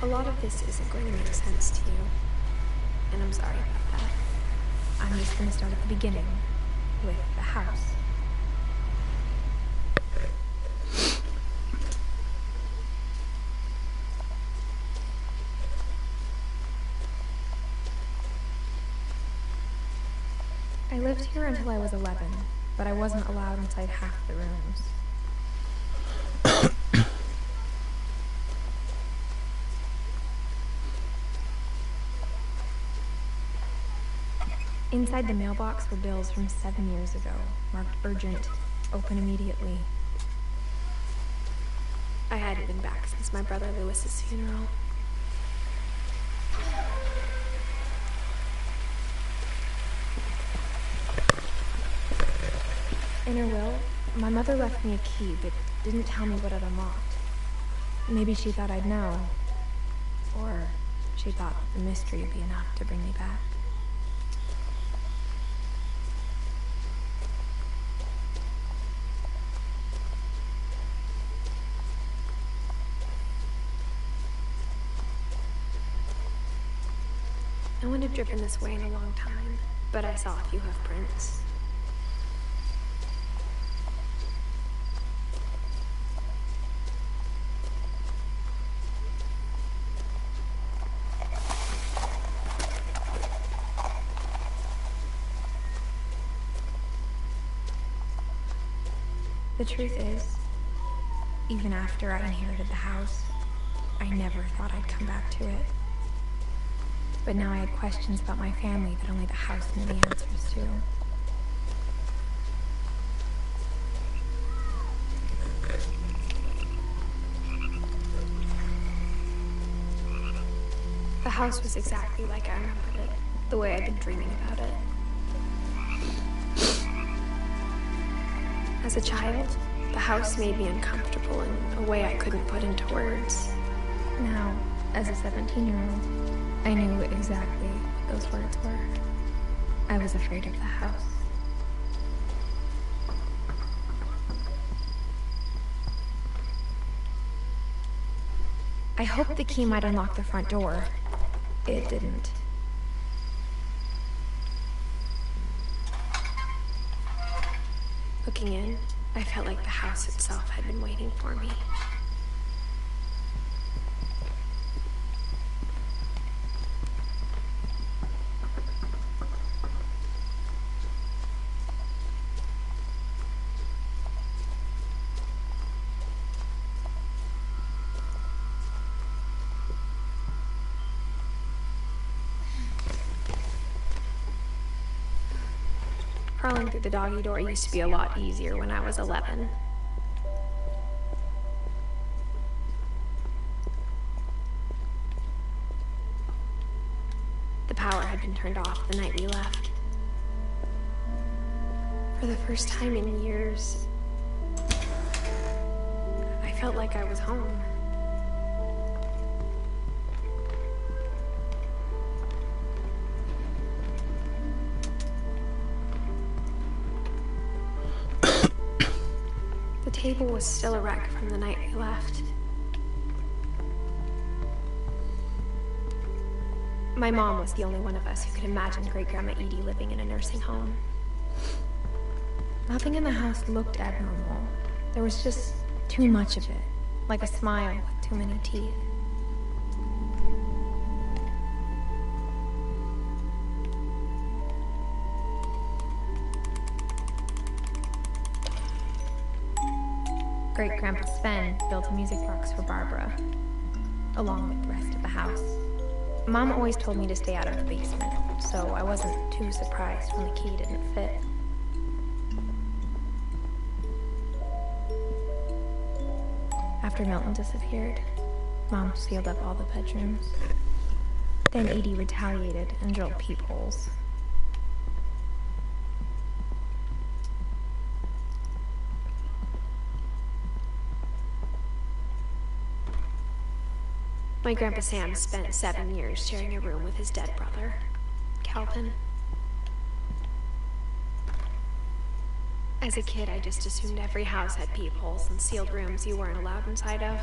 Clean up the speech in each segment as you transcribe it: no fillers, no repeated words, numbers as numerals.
A lot of this isn't going to make sense to you, and I'm sorry about that. I'm just going to start at the beginning, with the house. I lived here until I was 11, but I wasn't allowed inside half the rooms. Inside the mailbox were bills from 7 years ago, marked urgent, open immediately. I hadn't been back since my brother Lewis's funeral. In her will, my mother left me a key, but didn't tell me what it unlocked. Maybe she thought I'd know, or she thought that the mystery would be enough to bring me back. No one had driven this way in a long time, but I saw a few hoof prints. The truth is, even after I inherited the house, I never thought I'd come back to it. But now I had questions about my family that only the house knew the answers to. The house was exactly like I remembered it, the way I'd been dreaming about it. As a child, the house made me uncomfortable in a way I couldn't put into words. Now, as a 17-year-old, I knew exactly what those words were. I was afraid of the house. I hoped the key might unlock the front door. It didn't. Looking in, I felt like the house itself had been waiting for me. Crawling through the doggy door used to be a lot easier when I was 11. The power had been turned off the night we left. For the first time in years, I felt like I was home. The table was still a wreck from the night we left. My mom was the only one of us who could imagine Great-Grandma Edie living in a nursing home. Nothing in the house looked abnormal. There was just too much of it, like a smile with too many teeth. Great-Grandpa Sven built a music box for Barbara, along with the rest of the house. Mom always told me to stay out of the basement, so I wasn't too surprised when the key didn't fit. After Milton disappeared, Mom sealed up all the bedrooms. Then Edie retaliated and drilled peepholes. My Grandpa Sam spent 7 years sharing a room with his dead brother, Calvin. As a kid, I just assumed every house had peepholes and sealed rooms you weren't allowed inside of.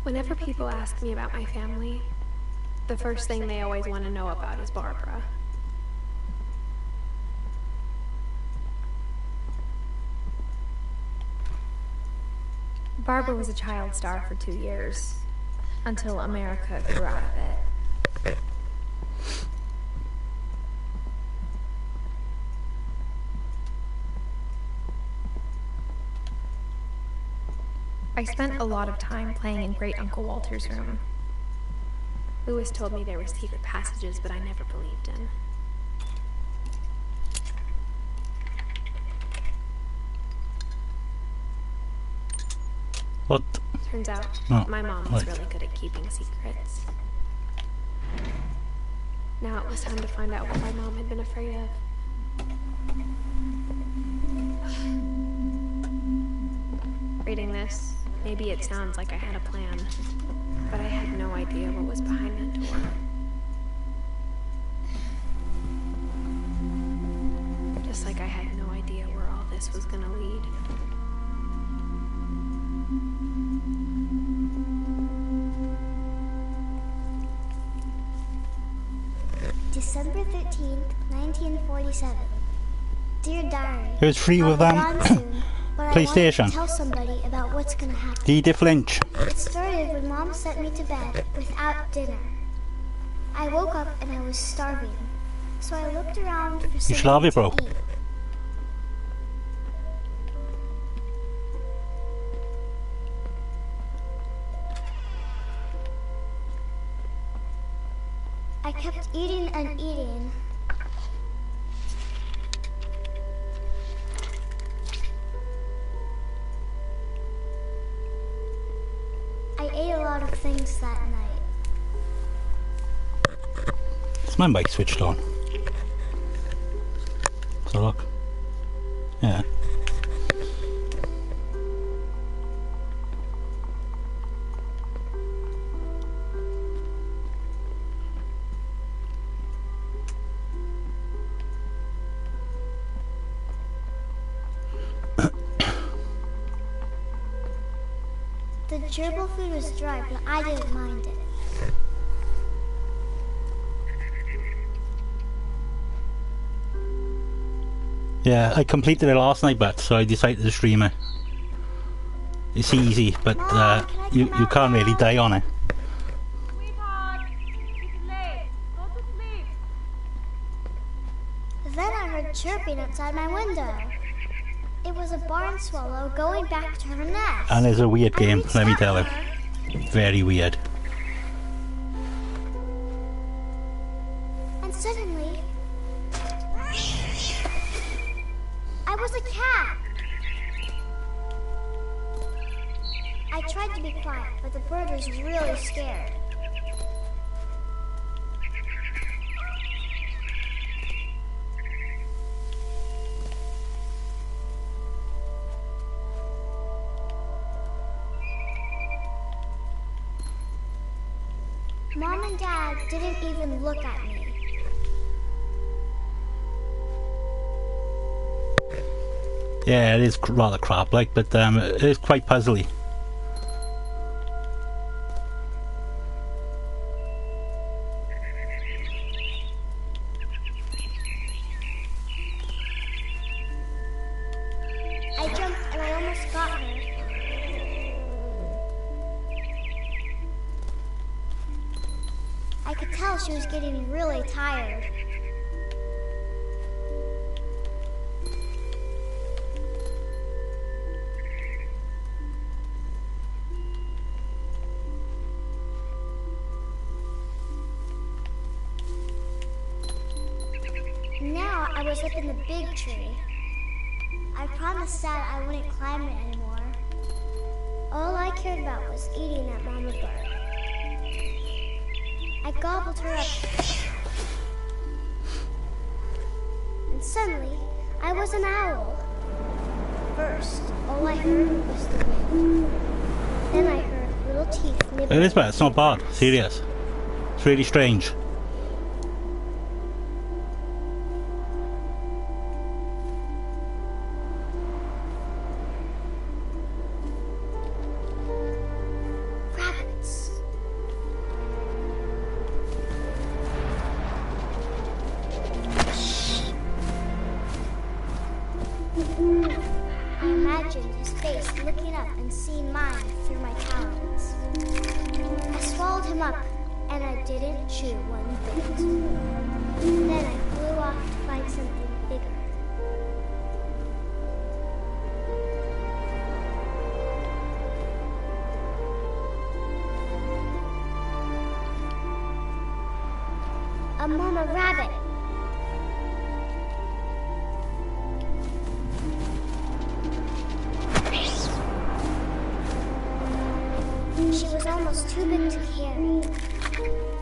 Whenever people ask me about my family, the first thing they always want to know about is Barbara. Barbara was a child star for 2 years, until America grew out of it. I spent a lot of time playing in Great Uncle Walter's room. Louis told me there were secret passages, but I never believed him. What? Turns out, my mom was really good at keeping secrets. Now it was time to find out what my mom had been afraid of. Reading this, maybe it sounds like I had a plan, but I had no idea what was behind that door. Just like I had no idea where all this was gonna lead. December 13th, 1947. Dear Diary, It was free with them. PlayStation. Tell somebody about what's gonna happen. Edith Lynch. It started when Mom sent me to bed without dinner. I woke up and I was starving, so I looked around for You should have it, something bro. to eat. I kept eating and eating. I ate a lot of things that night. Is my mic switched on? So look. Yeah. The gerbil food was dry, but I didn't mind it. Yeah, I completed it last night, but so I decided to stream it. It's easy, but you can't really die on it. Sweetheart, it's late. Go to sleep. Then I heard chirping outside my window. It was a barn swallow going back to her nest. And it's a weird game, reached let me out tell to you. her, Very weird. and suddenly, I was a cat. I tried to be quiet, but the bird was really scared. Mom and Dad didn't even look at me. Yeah, it is rather crap, like, but it is quite puzzly. I jumped and I almost got her. I could tell she was getting really tired. Now I was up in the big tree. I promised Dad I wouldn't climb it anymore. All I cared about was eating that mama bird. I gobbled her up. And suddenly, I was an owl. First, all I heard was the wind. Then I heard little teeth nibbling. It is bad, it's not bad, serious. It's really strange. Rabbit, looking up and seeing mine through my talons. I swallowed him up, and I didn't chew one bit. Then I flew off to find something bigger. A mama rabbit. She was almost too big to carry.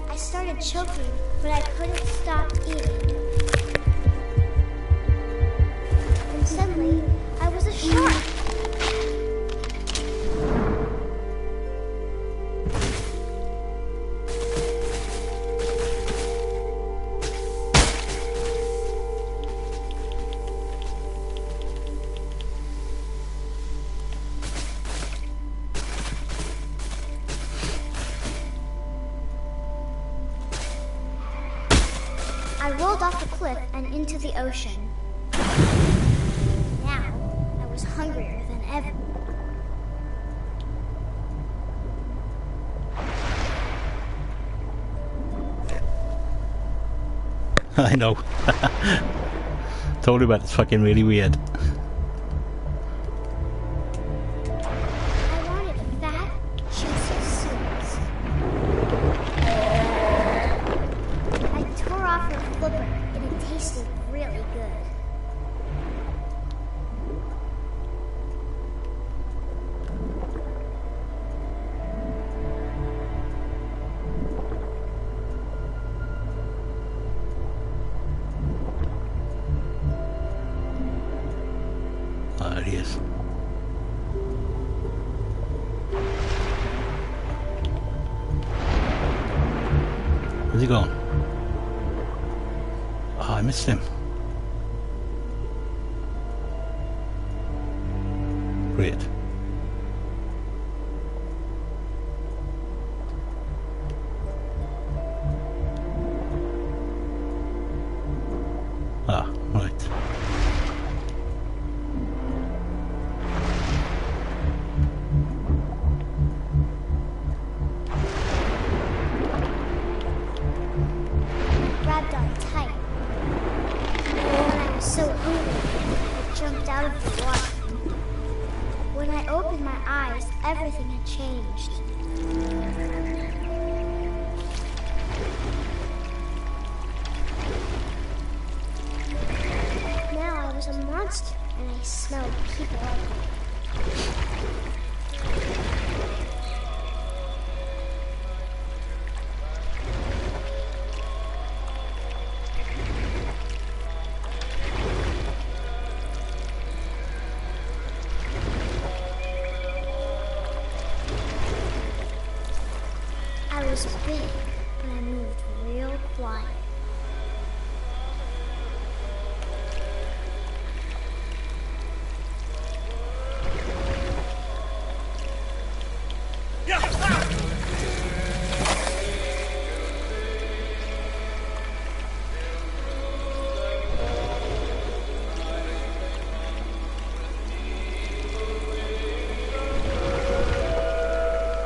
I started choking, but I couldn't stop eating. And suddenly, I was a shark. I rolled off the cliff and into the ocean. Now, I was hungrier than ever. I know. Told you about it's fucking really weird. I wanted fat, juicy soups. I tore off her flipper, and it tasted really good. There he is. Where's he gone? Oh, I missed him. Great. Ah, right. Grabbed on tight. When I was so hungry, I jumped out of the water. When I opened my eyes, everything had changed. Now I was a monster, and I smelled people ugly. I was big, but I moved real quiet.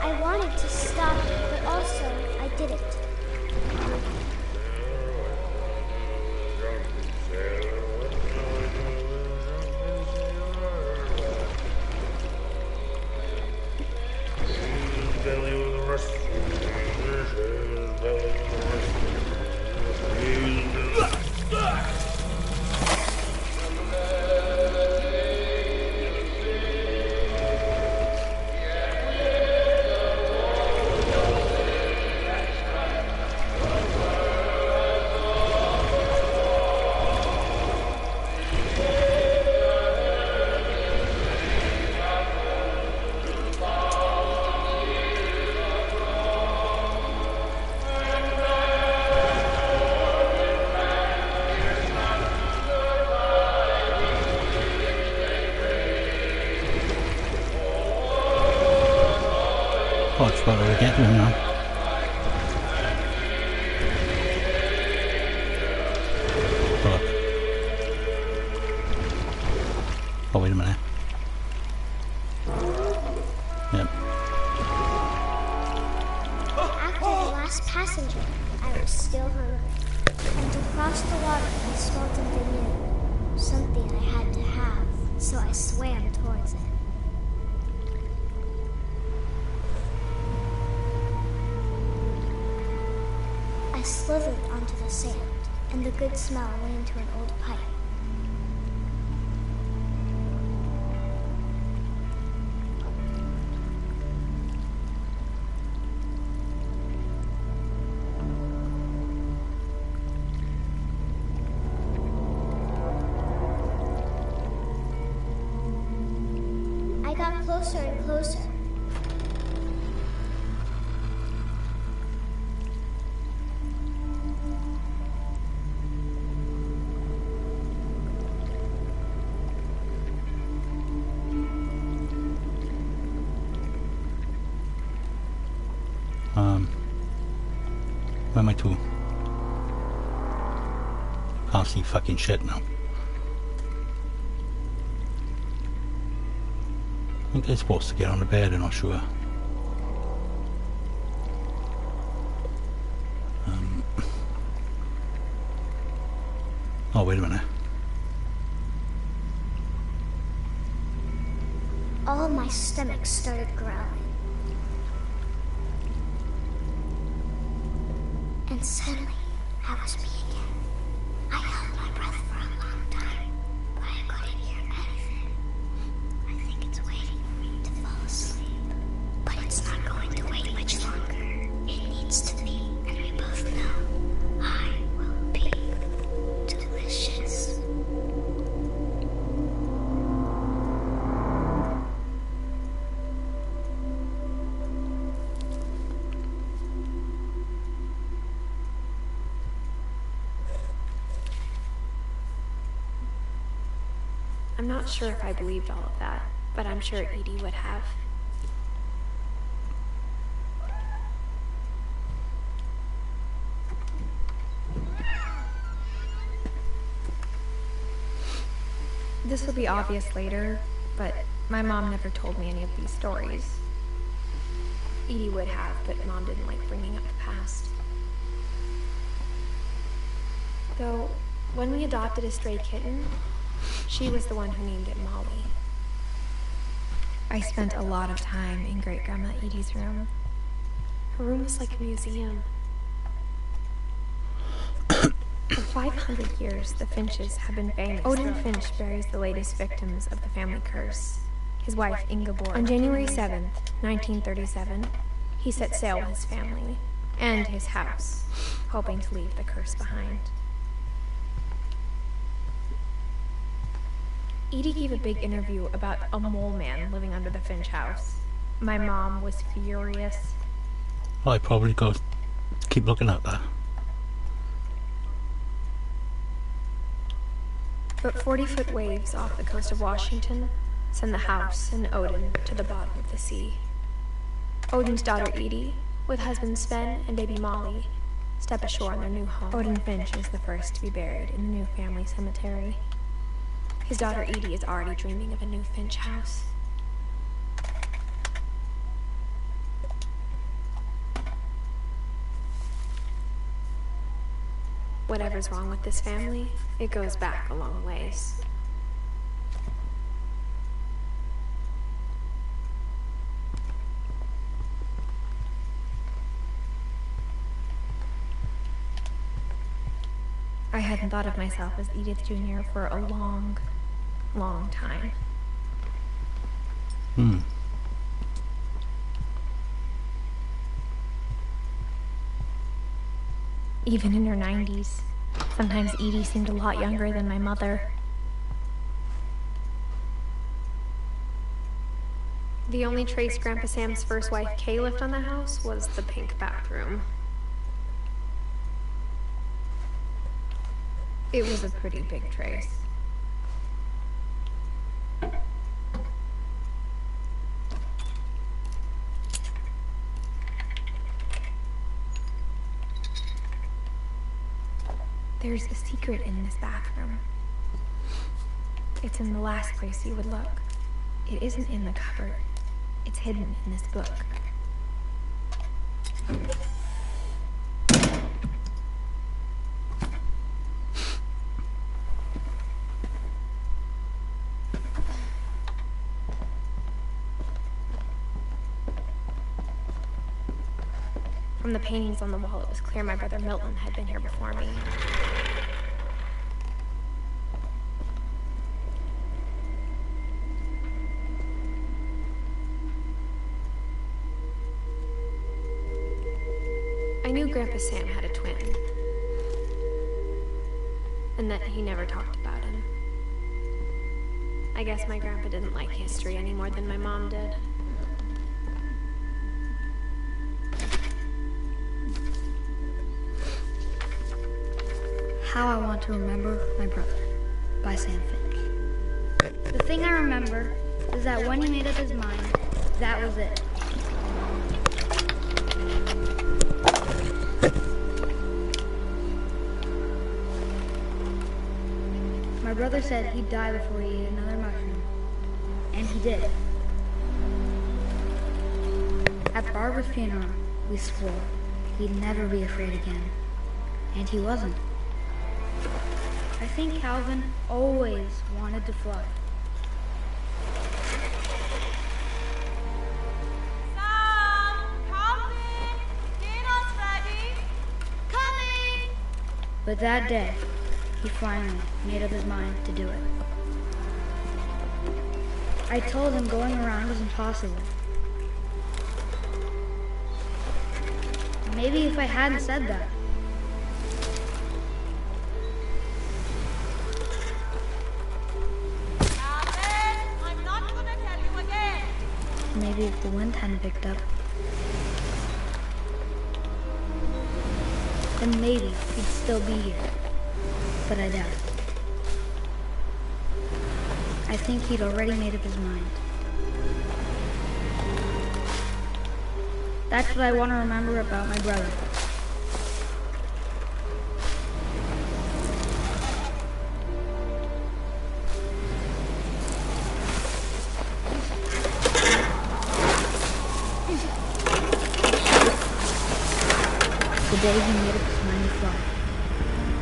I wanted to stop, but also I didn't. Oh, it's got to get him now. Oh, look. Oh, wait a minute. watched the water and smelled something new. Something I had to have, so I swam towards it. I slithered onto the sand, and the good smell went into an old pipe. I got closer and closer. Where am I to? Can't see fucking shit now. I think they're supposed to get on the bed, I'm not sure. Oh, wait a minute. All of my stomach started growling. And suddenly, I was me again. I held my breath for a long time, but I couldn't hear anything. I think it's waiting for me to fall asleep. But it's not going to wait much longer. It needs to be, and we both know I will be delicious. I'm not sure if I believed all of that, but I'm sure Edie would have. This will be obvious later, but my mom never told me any of these stories. Edie would have, but Mom didn't like bringing up the past. Though, when we adopted a stray kitten, she was the one who named it Molly. I spent a lot of time in Great-Grandma Edie's room. Her room was like a museum. For 500 years, the Finches have been famous. Odin Finch buries the latest victims of the family curse. His wife, Ingeborg. On January 7th, 1937, he set sail with his family and his house, hoping to leave the curse behind. Edie gave a big interview about a mole man living under the Finch house. My mom was furious. Well, I probably go keep looking at that. But 40-foot waves off the coast of Washington send the house and Odin to the bottom of the sea. Odin's daughter Edie, with husband Sven and baby Molly, step ashore in their new home. Odin Finch is the first to be buried in the new family cemetery. His daughter Edie is already dreaming of a new Finch house. Whatever's wrong with this family, it goes back a long ways. I hadn't thought of myself as Edith Jr. for a long, long time. Even in her 90s, sometimes Edie seemed a lot younger than my mother. The only trace Grandpa Sam's first wife, Kay, left on the house was the pink bathroom. It was a pretty big trace. There's a secret in this bathroom. It's in the last place you would look. It isn't in the cupboard. It's hidden in this book. From the paintings on the wall, it was clear my brother Milton had been here before me. I knew Grandpa Sam had a twin, and that he never talked about him. I guess my grandpa didn't like history any more than my mom did. How I Want to Remember My Brother by Sam Finch. The thing I remember is that when he made up his mind, that was it. My brother said he'd die before he ate another mushroom, and he did. At Barbara's funeral, we swore he'd never be afraid again, and he wasn't. I think Calvin always wanted to fly. Sam! Calvin! Dinner's ready! Coming! But that day, he finally made up his mind to do it. I told him going around was impossible. Maybe if I hadn't said that, I'm not gonna tell you again. maybe if the wind hadn't picked up, then maybe he'd still be here. But I doubt it. I think he'd already made up his mind. That's what I want to remember about my brother. The day he made up his mind to fly.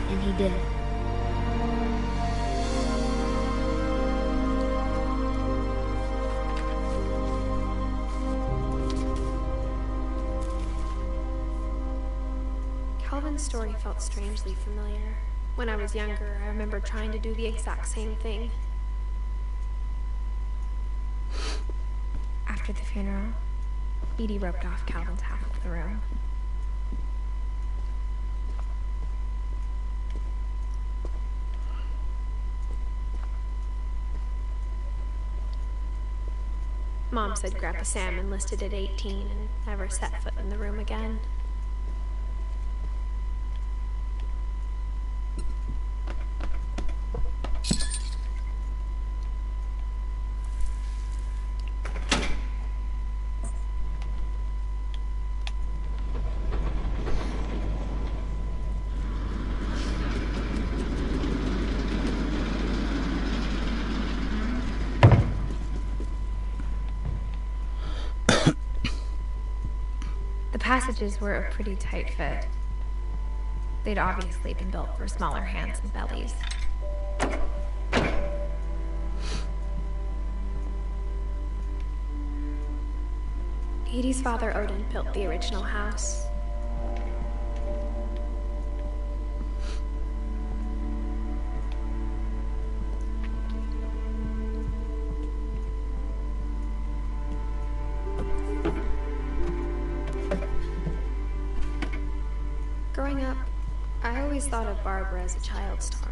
And he did. Calvin's story felt strangely familiar. When I was younger, I remember trying to do the exact same thing. After the funeral, Edie roped off Calvin's half of the room. Mom said Grandpa Sam enlisted at 18 and never set foot in the room again. The passages were a pretty tight fit. They'd obviously been built for smaller hands and bellies. Edie's father, Odin, built the original house. Growing up, I always thought of Barbara as a child star.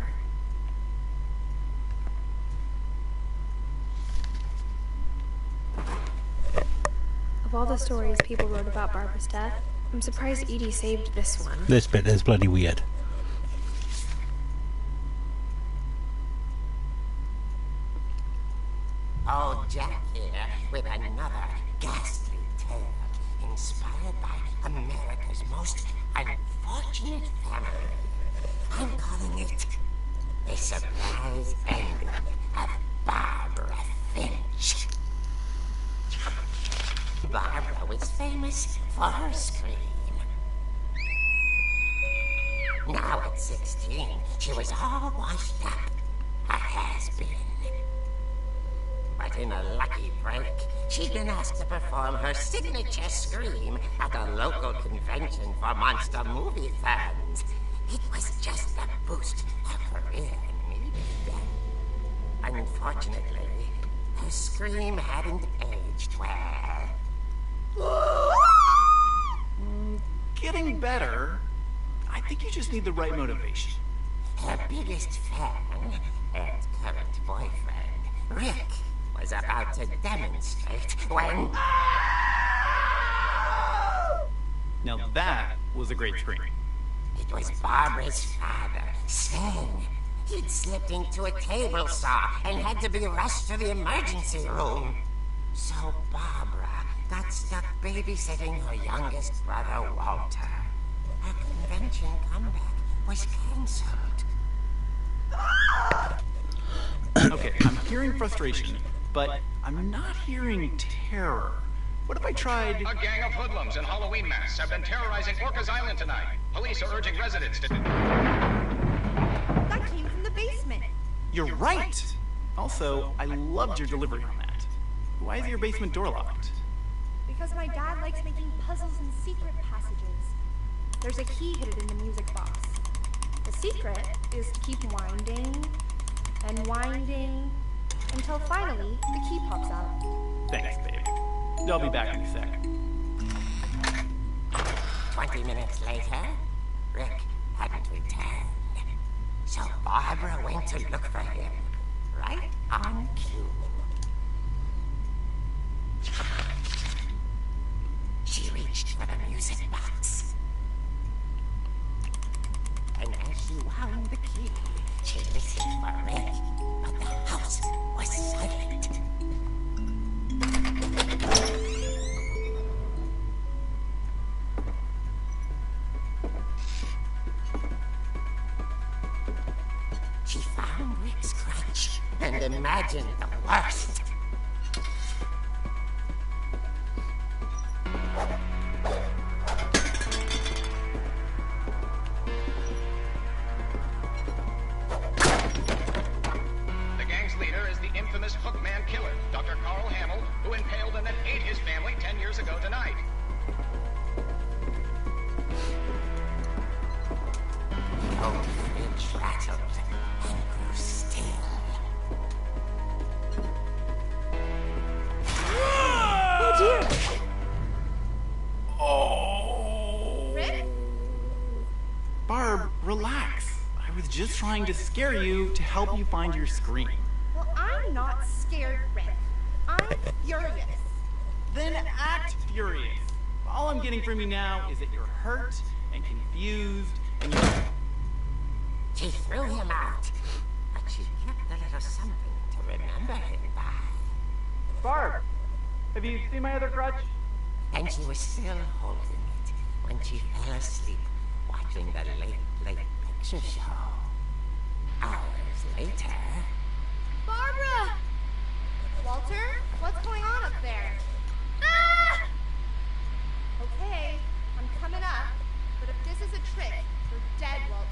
Of all the stories people wrote about Barbara's death, I'm surprised Edie saved this one. This bit is bloody weird. Old Jack here with another ghastly tale inspired by America's most unfortunate family. I'm calling it The Surprise Ending of Barbara Finch. Barbara was famous for her scream. Now at 16, she was all washed up, a has-been. But in a lucky break, she'd been asked to perform her signature scream at a local convention for monster movie fans. It was just the boost her career needed. Unfortunately, her scream hadn't aged well. Getting better. I think you just need the right motivation. Her biggest fan and current boyfriend, Rick, was about to demonstrate when... Now that was a great scream. It was Barbara's father, Sven. He'd slipped into a table saw and had to be rushed to the emergency room. So Barbara got stuck babysitting her youngest brother, Walter. Her convention comeback was cancelled. Okay, I'm hearing frustration, but I'm not hearing terror. What if I tried... A gang of hoodlums in Halloween masks have been terrorizing Orcas Island tonight. Police are urging residents to... That came from the basement. You're right! Also, I loved your delivery on that. Why is your basement door locked? Because my dad likes making puzzles and secret passages. There's a key hidden in the music box. The secret is to keep winding and winding until finally the key pops out. Thanks, babe. I'll be back in a sec. 20 minutes later, Rick hadn't returned. So Barbara went to look for him, right on cue. She reached for the music box. And as she wound the key, she listened for Rick, but the house was silent. She found Rick's crutch and imagined the worst. The gang's leader is the infamous Hookman killer, Dr. Carl Hamill, who impaled and then ate his family 10 years ago tonight. The old fridge rattled and grew still. Oh dear! Oh! Rick? Barb, relax. I was just trying to scare you to help you find your scream. Well, I'm not scared, Rick. I'm furious. Then act furious. All I'm getting from you now is that you're hurt and confused and you... She threw him out, but she kept a little something to remember him by. Barb, have you seen my other crutch? And she was still holding it when she fell asleep watching the late picture show. Hours later... Barbara! Walter, what's going on up there? Ah! Okay, I'm coming up, but if this is a trick, you're dead, Walter.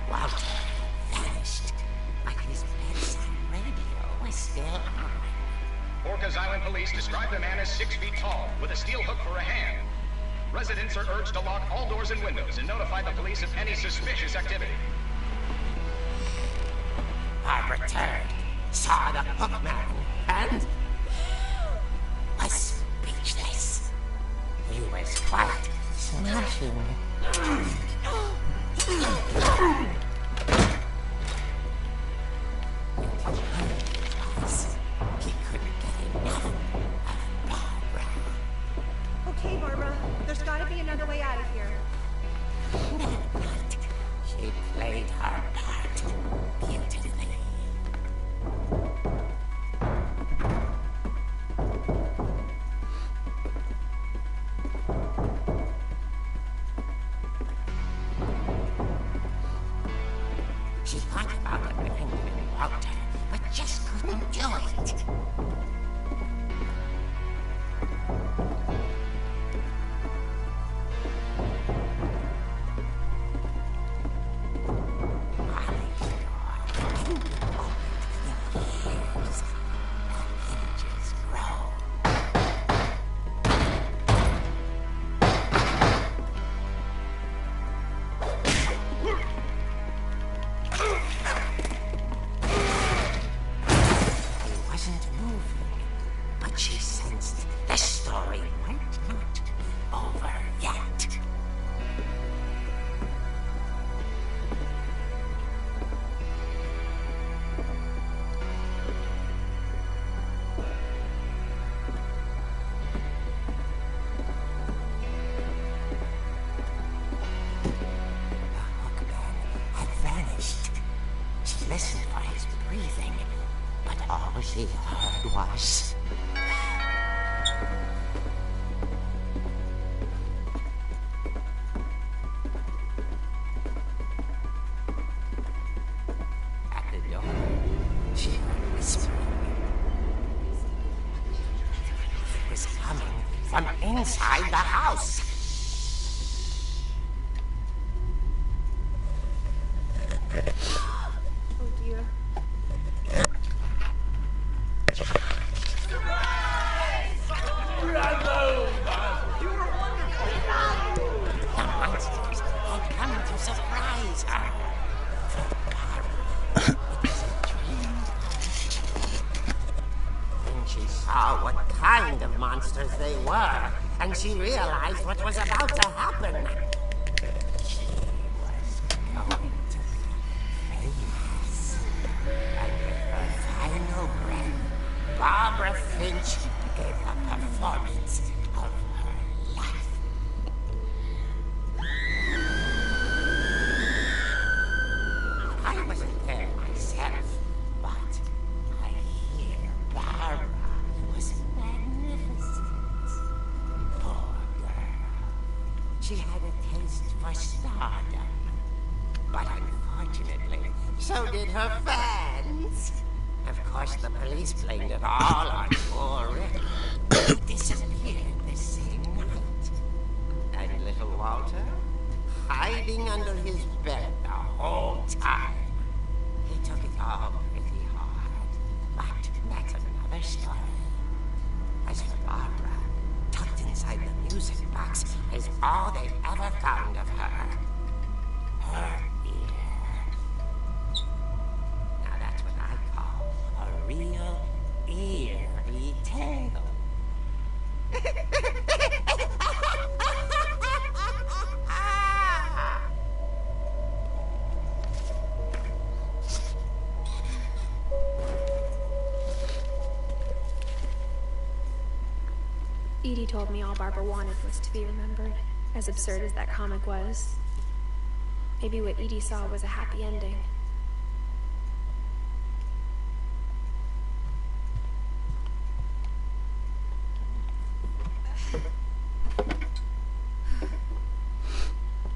Walter vanished, but his bedside radio was still on. Orcas Island police describe the man as 6 feet tall, with a steel hook for a hand. Residents are urged to lock all doors and windows and notify the police of any suspicious activity. Barbara turned, saw the hookman, and was speechless. He was quite smashing. He couldn't get enough of Barbara. Okay, Barbara, there's gotta be another way out of here. That night, she played her part beautifully. she heard was... At the door, she heard whispering. It was coming from inside the house. Oh dear. The monsters had come to surprise her. For Barbara, it was a dream come true. Then she saw what kind of monsters they were, and she realized what was about to happen. She was going to be famous. And with her final breath, Barbara Finch gave the performance of her life. I wasn't there myself, but I hear Barbara was magnificent. Poor girl. She had a taste for stardom. But unfortunately, so did her fans. Of course, the police blamed it all on poor Rick, who disappeared the same night. And little Walter, hiding under his bed the whole time. He took it all pretty hard, but that's another story. As for Barbara, tucked inside the music box is all they ever found of her. Her ear. Now that's what I call a real eerie tale. Edie told me all Barbara wanted was to be remembered, as absurd as that comic was. Maybe what Edie saw was a happy ending.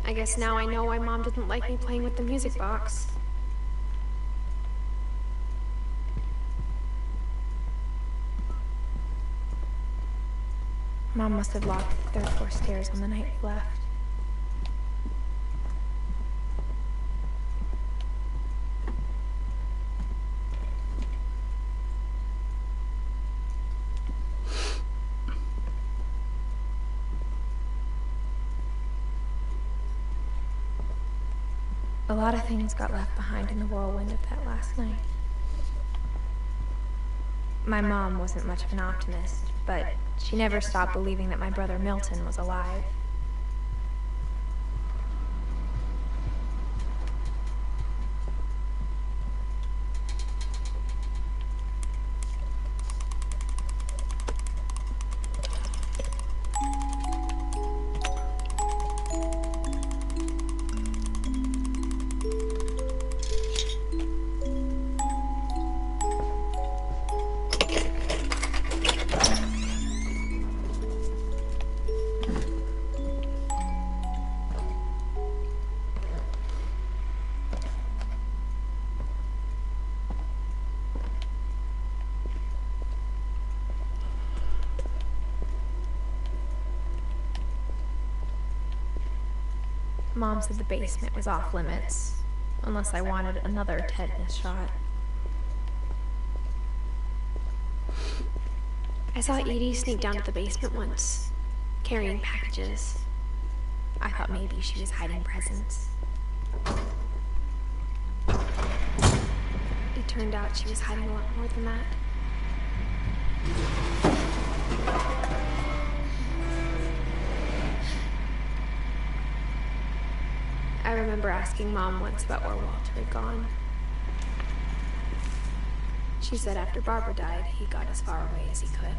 I guess now I know why Mom didn't like me playing with the music box. Mom must have locked the third floor stairs on the night we left. A lot of things got left behind in the whirlwind of that last night. My mom wasn't much of an optimist, but she never stopped believing that my brother Milton was alive. Mom said the basement was off limits, unless I wanted another tetanus shot. I saw Edie sneak down to the basement once, carrying packages. I thought maybe she was hiding presents. It turned out she was hiding a lot more than that. I remember asking Mom once about where Walter had gone. She said after Barbara died, he got as far away as he could.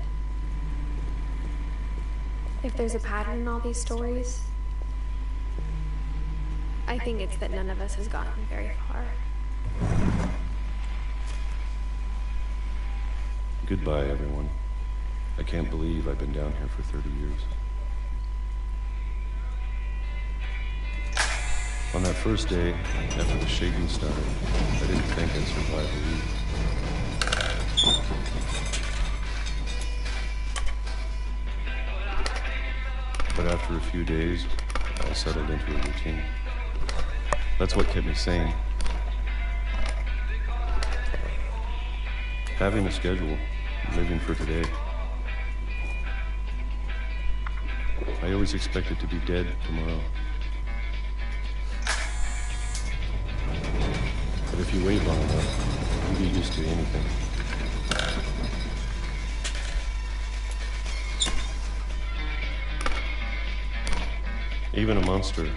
If there's a pattern in all these stories, I think it's that none of us has gotten very far. Goodbye, everyone. I can't believe I've been down here for 30 years. On that first day, after the shaking started, I didn't think I'd survive a week. But after a few days, I settled into a routine. That's what kept me sane. Having a schedule, living for today. I always expected to be dead tomorrow. But if you wait long enough, you get used to anything. Even a monster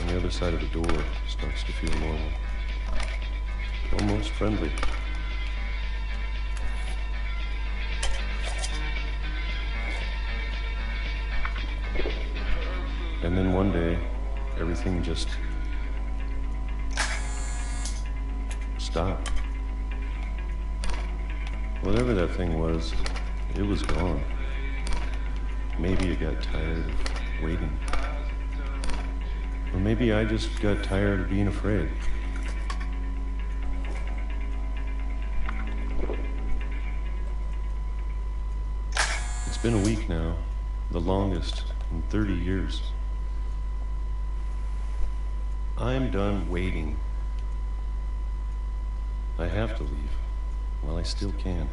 on the other side of the door starts to feel normal. Almost friendly. And then one day, everything just stopped. Whatever that thing was, it was gone. Maybe it got tired of waiting. Or maybe I just got tired of being afraid. It's been a week now, the longest in 30 years. I'm done waiting. I have to leave while I still can.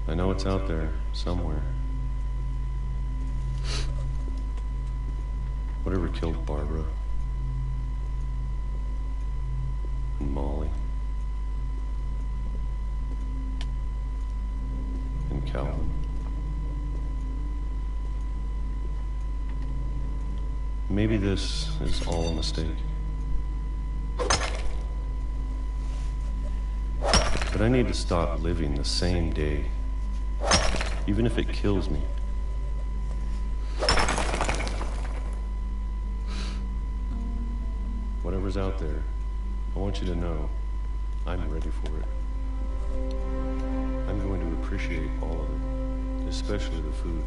I know it's out there, somewhere. Whatever killed Barbara and Molly and Calvin. Maybe this is all a mistake. But I need to stop living the same day. Even if it kills me. Whatever's out there, I want you to know I'm ready for it. I'm going to appreciate all of it, especially the food.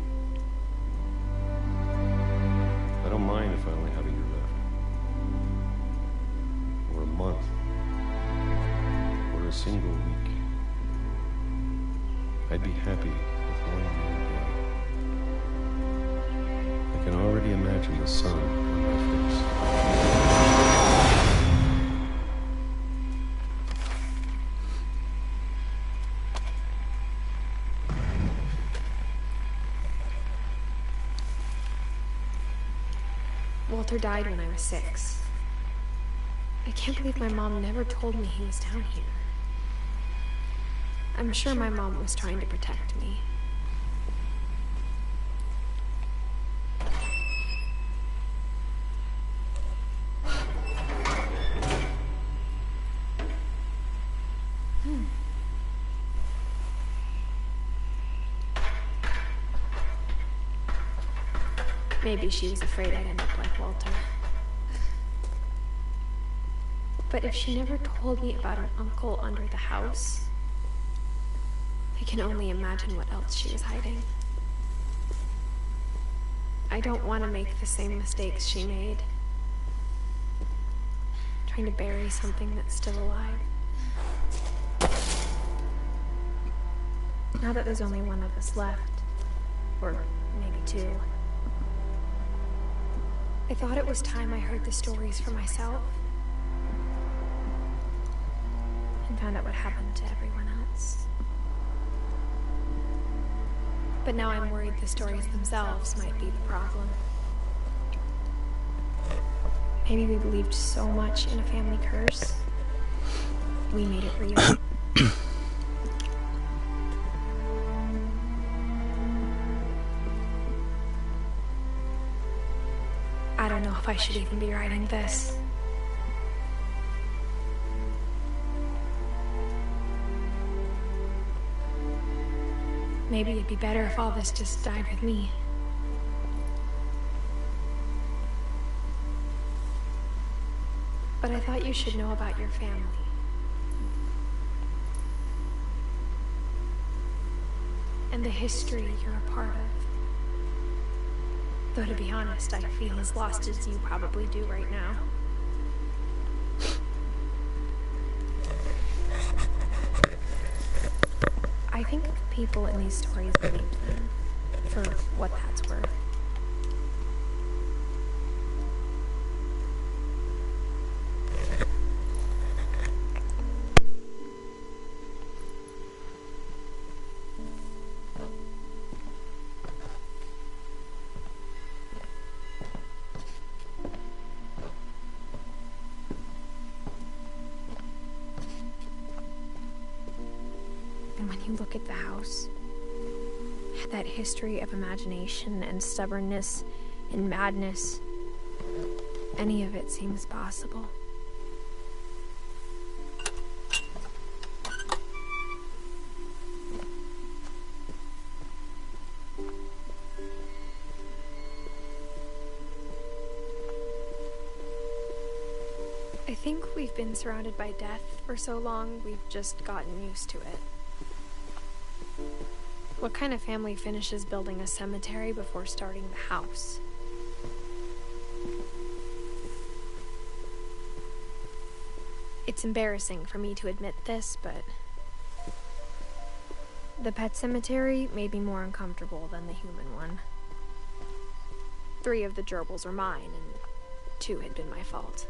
I don't mind if I only have a year left. Or a month. Or a single week. I'd be happy with 1 year dead. I can already imagine the sun on my face. Walter died when I was 6. I can't believe my mom never told me he was down here. I'm sure my mom was trying to protect me. Maybe she was afraid I'd end up like Walter. But if she never told me about an uncle under the house, I can only imagine what else she was hiding. I don't want to make the same mistakes she made. Trying to bury something that's still alive. Now that there's only one of us left, or maybe 2, I thought it was time I heard the stories for myself and found out what happened to everyone else. But now I'm worried the stories themselves might be the problem. Maybe we believed so much in a family curse, we made it real. I don't know if I should even be writing this. Maybe it'd be better if all this just died with me. But I thought you should know about your family. And the history you're a part of. Though to be honest, I feel as lost as you probably do right now. I think people in these stories believed them, for what that's worth. And when you look at the house, that history of imagination and stubbornness and madness, any of it seems possible. I think we've been surrounded by death for so long, we've just gotten used to it. What kind of family finishes building a cemetery before starting the house? It's embarrassing for me to admit this, but the pet cemetery made me more uncomfortable than the human one. 3 of the gerbils are mine, and 2 had been my fault.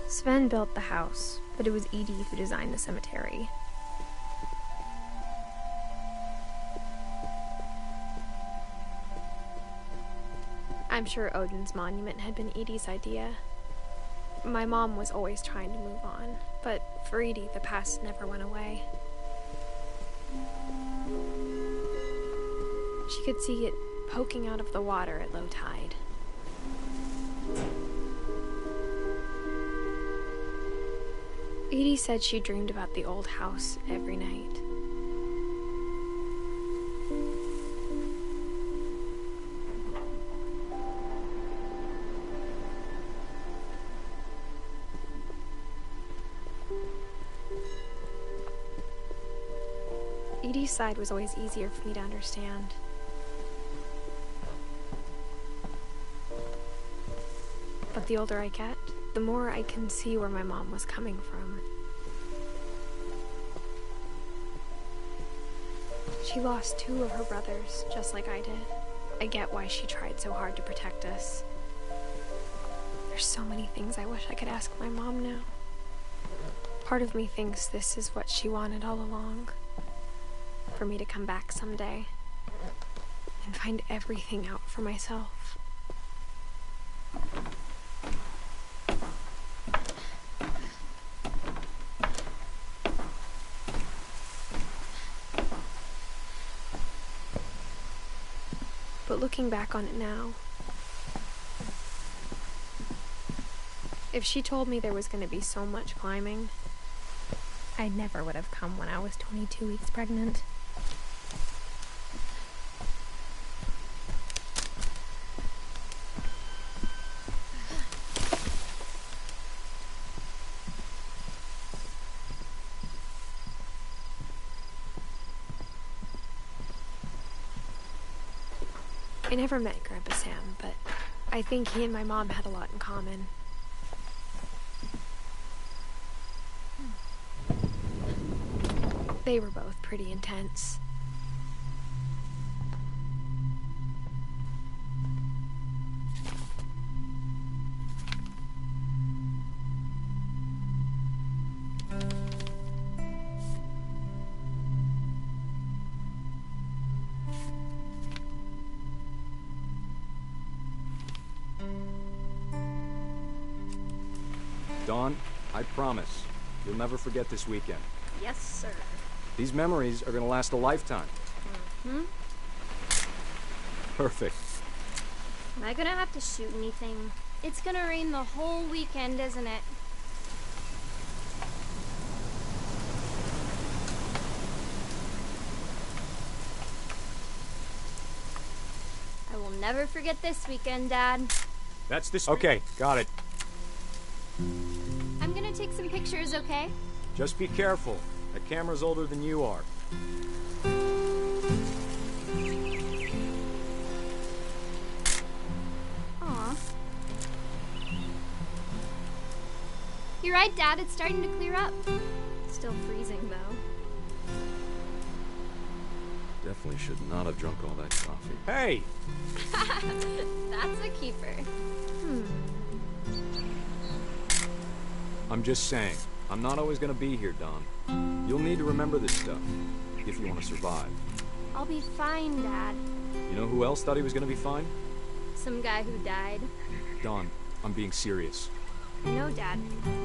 Sven built the house, but it was Edie who designed the cemetery. I'm sure Odin's monument had been Edie's idea. My mom was always trying to move on, but for Edie, the past never went away. She could see it poking out of the water at low tide. Edie said she dreamed about the old house every night. Edie's side was always easier for me to understand. But the older I get, the more I can see where my mom was coming from. She lost 2 of her brothers, just like I did. I get why she tried so hard to protect us. There's so many things I wish I could ask my mom now. Part of me thinks this is what she wanted all along. For me to come back someday and find everything out for myself. But looking back on it now, if she told me there was going to be so much climbing, I never would have come when I was 22 weeks pregnant. I never met Grandpa Sam, but I think he and my mom had a lot in common. They were both pretty intense. Dawn, I promise, you'll never forget this weekend. Yes, sir. These memories are gonna last a lifetime. Hmm? Perfect. Am I gonna have to shoot anything? It's gonna rain the whole weekend, isn't it? I will never forget this weekend, Dad. That's this. Okay, got it. I'm gonna take some pictures, okay? Just be careful. That camera's older than you are. Aw. You're right, Dad. It's starting to clear up. Still freezing, though. Definitely should not have drunk all that coffee. Hey! That's a keeper. I'm just saying, I'm not always gonna be here, Don. You'll need to remember this stuff, if you want to survive. I'll be fine, Dad. You know who else thought he was gonna be fine? Some guy who died. Don, I'm being serious. I know, Dad.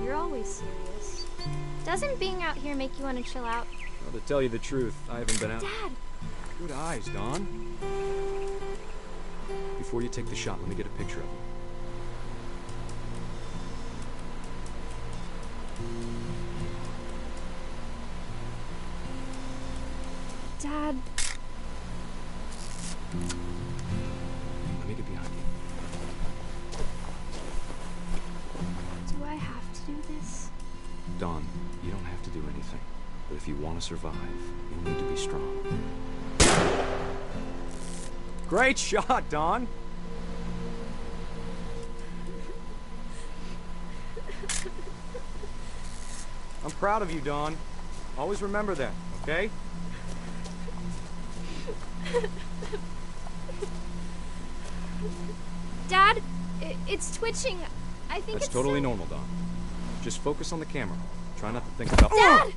You're always serious. Doesn't being out here make you want to chill out? Well, to tell you the truth, I haven't been out. Dad! Good eyes, Don. Before you take the shot, let me get a picture of you. Dad. Let me get behind you. Do I have to do this? Don, you don't have to do anything. But if you want to survive, you'll need to be strong. Great shot, Don! I'm proud of you, Don. Always remember that, okay? Dad, it's twitching. I think That's it's totally normal, Don. Just focus on the camera. Try not to think about— Dad!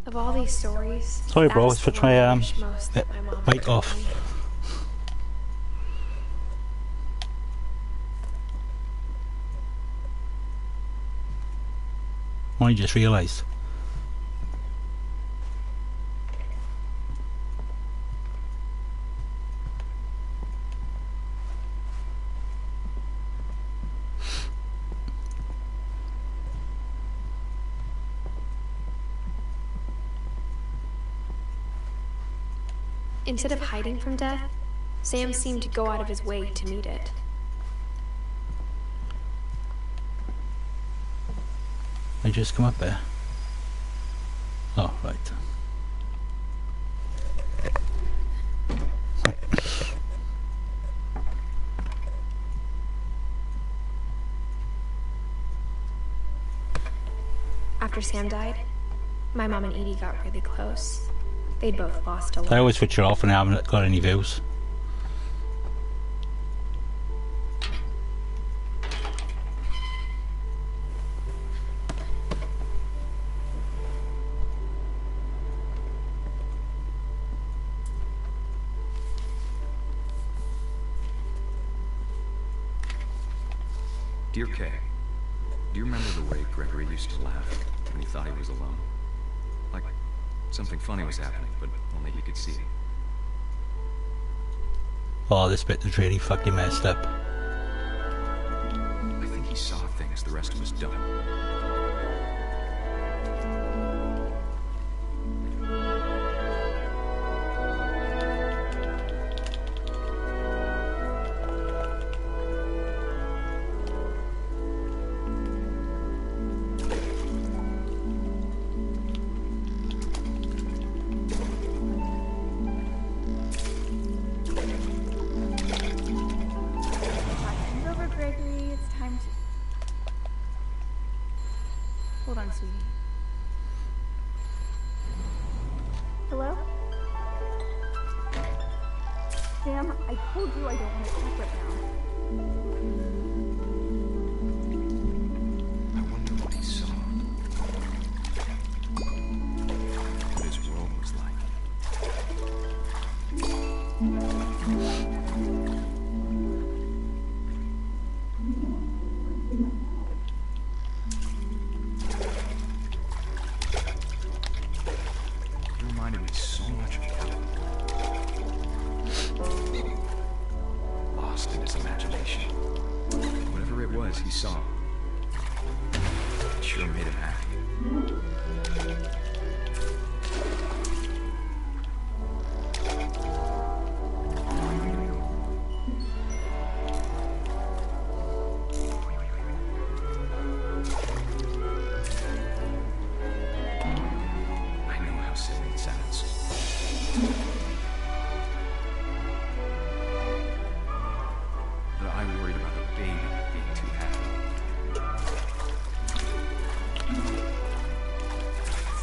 Of all these stories, Sorry, bro, that it's was for the one my I wish most that my mom mic had off. told me. I just realised. Instead of hiding from death, Sam seemed to go out of his way to meet it. I just come up there. Oh, right. After Sam died, my mom and Edie got really close. They'd both lost a lot. I always switch it off and I haven't got any views. Dear Kay, do you remember the way Gregory used to laugh when he thought he was alone? Like something funny was happening, but only he could see it. Oh, this bit is really fucking messed up. I think he saw things the rest of us don't. Hold on, sweetie. Hello? Sam, I told you I don't want to talk right now. I wonder what he saw. What his world was like. sure made him happy. I know how silly it sounds. But I worried about a baby being too happy.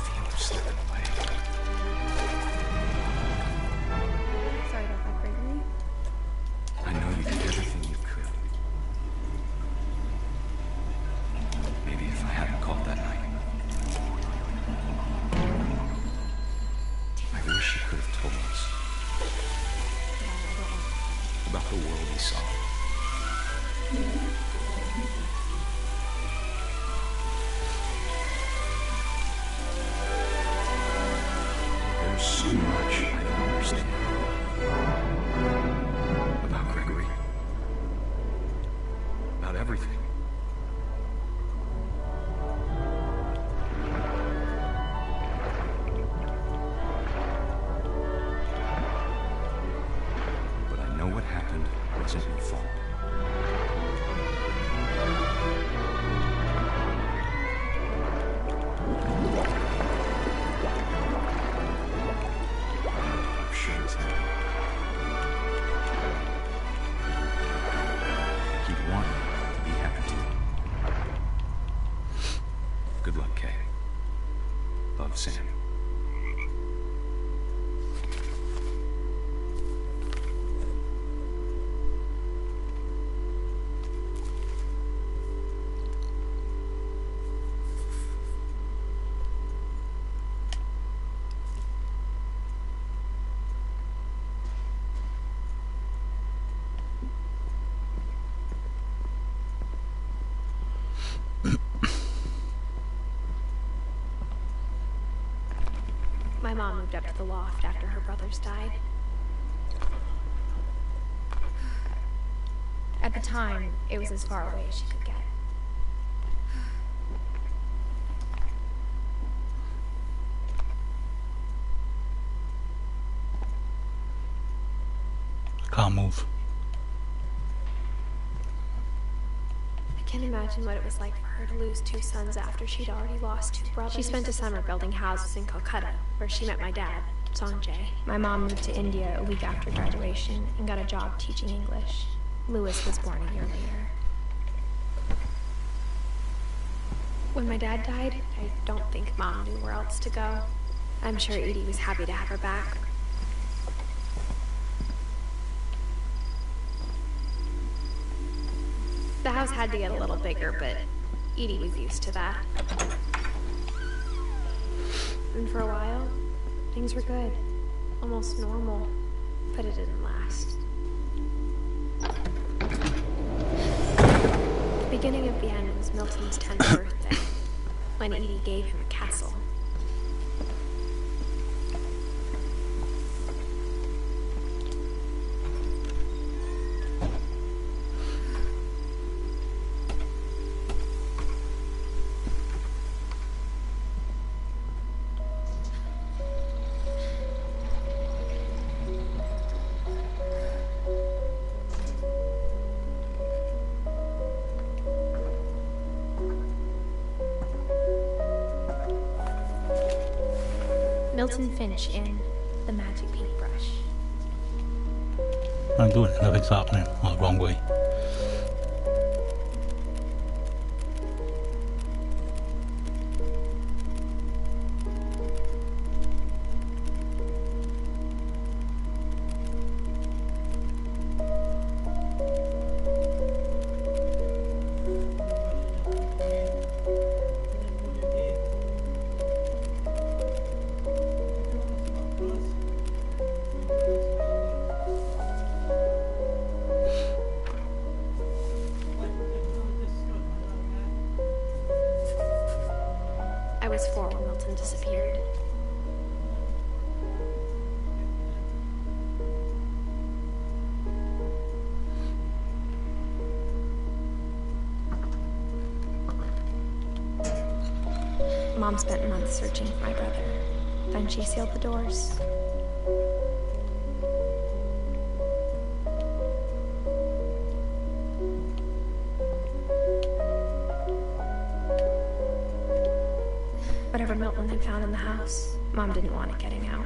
Feel her slipping away. Sorry about that, Gregory. I know you did everything you could. Maybe if I hadn't called that night. I wish you could have told us about the world we saw. There's so much I don't understand about Gregory, about everything. But I know what happened wasn't your fault. I'm sure he's happy. He'd want you to be happy too. Good luck, Kay. Love, Sam. My mom moved up to the loft after her brothers died. At the time, it was as far away as she could get. Can't move. I can't imagine what it was like for her to lose 2 sons after she'd already lost 2 brothers. She spent a summer building houses in Calcutta, where she met my dad, Sanjay. My mom moved to India a week after graduation and got a job teaching English. Louis was born a year later. When my dad died, I don't think Mom knew where else to go. I'm sure Edie was happy to have her back. The house had to get a little bigger, but Edie was used to that. And for a while, things were good. Almost normal. But it didn't last. The beginning of the end was Milton's 10th birthday, when Edie gave him a castle. Milton Finch in The Magic Paintbrush. I'm doing it, nothing's happening. Oh, wrong way. I was 4 when Milton disappeared. Mom spent months searching for my brother. Then she sealed the doors. Whatever Milton had found in the house, Mom didn't want it getting out.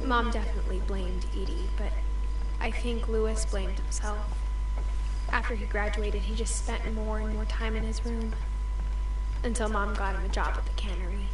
Mom definitely blamed Edie, but I think Louis blamed himself. After he graduated, he just spent more and more time in his room. Until Mom got him a job at the cannery.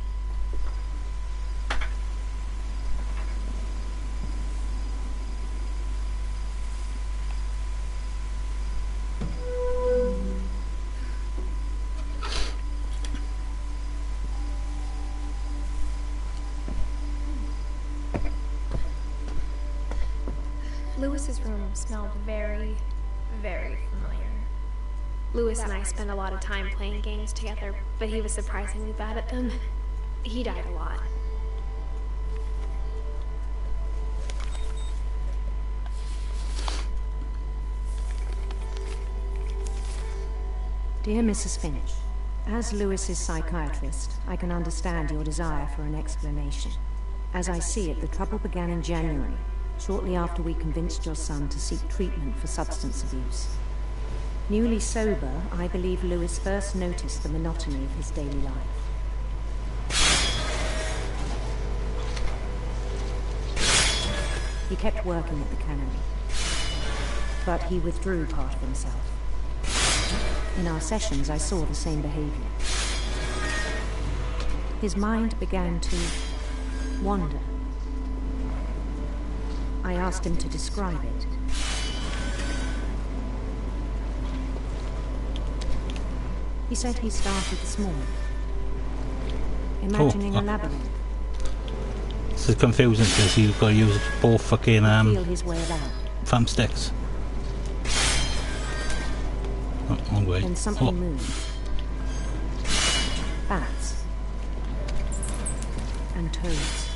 Louis's room smelled very, very familiar. Louis and I spent a lot of time playing games together, but he was surprisingly bad at them. He died a lot. Dear Mrs. Finch, as Louis's psychiatrist, I can understand your desire for an explanation. As I see it, the trouble began in January, shortly after we convinced your son to seek treatment for substance abuse. Newly sober, I believe Louis first noticed the monotony of his daily life. He kept working at the cannery, but he withdrew part of himself. In our sessions, I saw the same behavior. His mind began to wander. I asked him to describe it. He said he started small, imagining a labyrinth. This is confusing because you've got to use both fucking feel his way about. thumbsticks. Oh, wrong way. Then something moved. Bats and toads.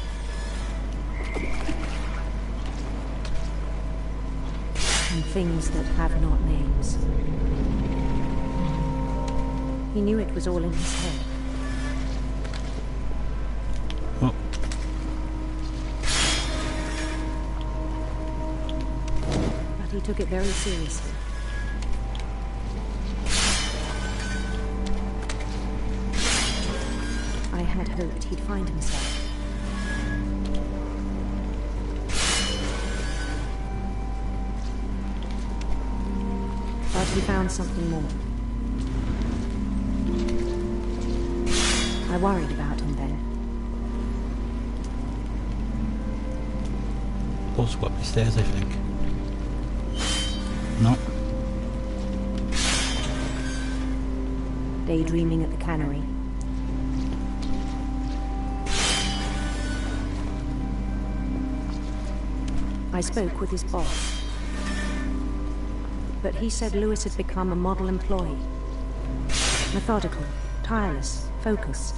And things that have not names. He knew it was all in his head. Oh. But he took it very seriously. I had hoped he'd find himself. But he found something more. I worried about him then. Supposed to go up the stairs, I think. No. Daydreaming at the cannery. I spoke with his boss. But he said Louis had become a model employee. Methodical, tireless, focused.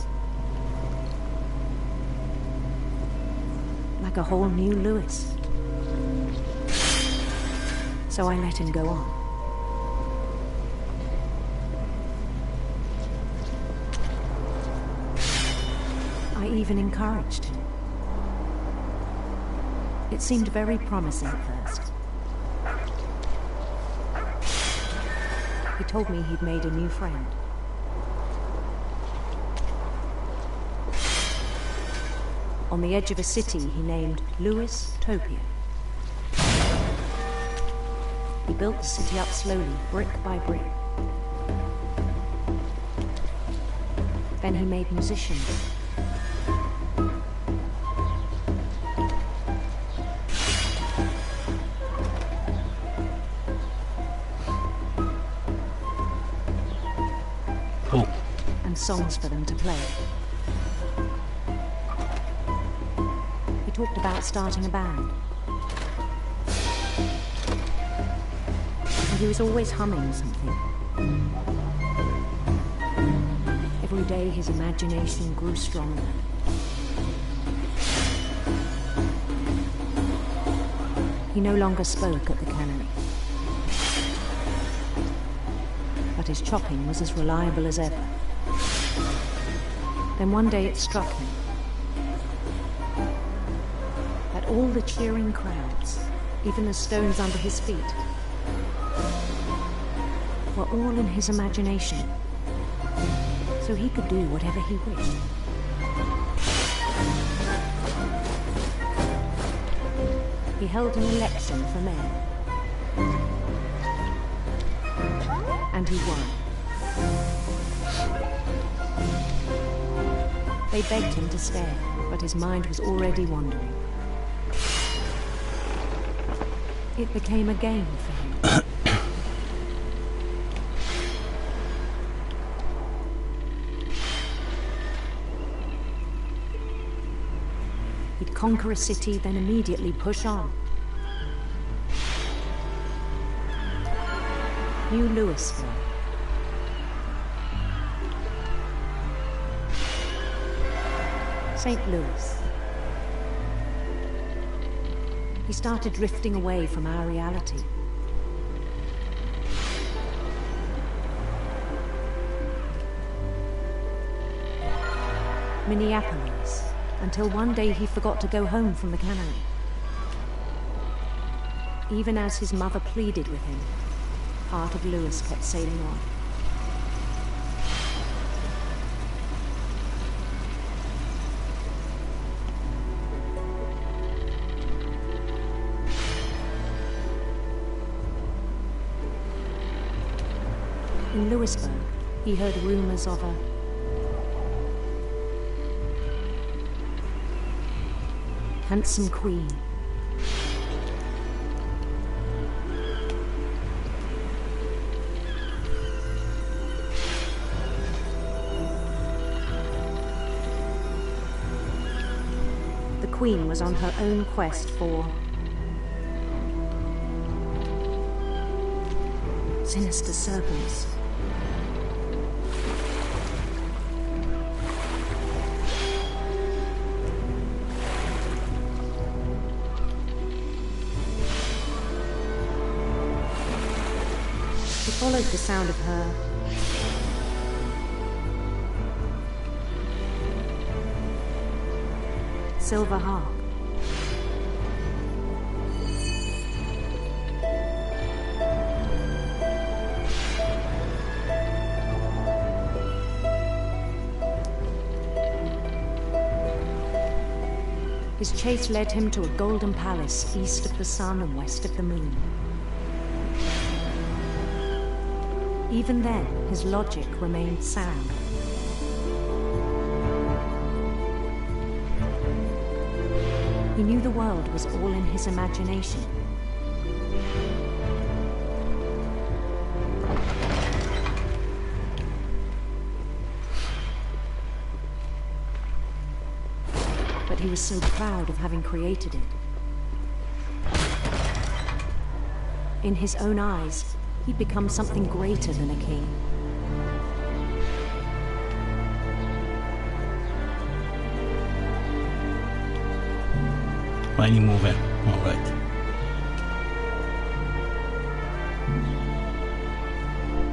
Like a whole new Louis. So I let him go on. I even encouraged him. It seemed very promising at first. He told me he'd made a new friend. On the edge of a city he named Louis Topia. He built the city up slowly, brick by brick. Then he made musicians. And songs for them to play. He talked about starting a band. And he was always humming something. Every day his imagination grew stronger. He no longer spoke at the cannery. But his chopping was as reliable as ever. Then one day it struck him that all the cheering crowds, even the stones under his feet, were all in his imagination, so he could do whatever he wished. He held an election for mayor, and he won. They begged him to stay, but his mind was already wandering. It became a game for him. He'd conquer a city, then immediately push on. New Louisville. St. Louis. He started drifting away from our reality. Minneapolis, until one day he forgot to go home from the cannery. Even as his mother pleaded with him, part of Louis kept sailing on. In Louisburg, he heard rumors of a handsome queen. The queen was on her own quest for sinister serpents. He followed the sound of her silver harp. His chase led him to a golden palace east of the sun and west of the moon. Even then, his logic remained sound. He knew the world was all in his imagination. But he was so proud of having created it. In his own eyes, he'd become something greater than a king. Why are you moving? All right.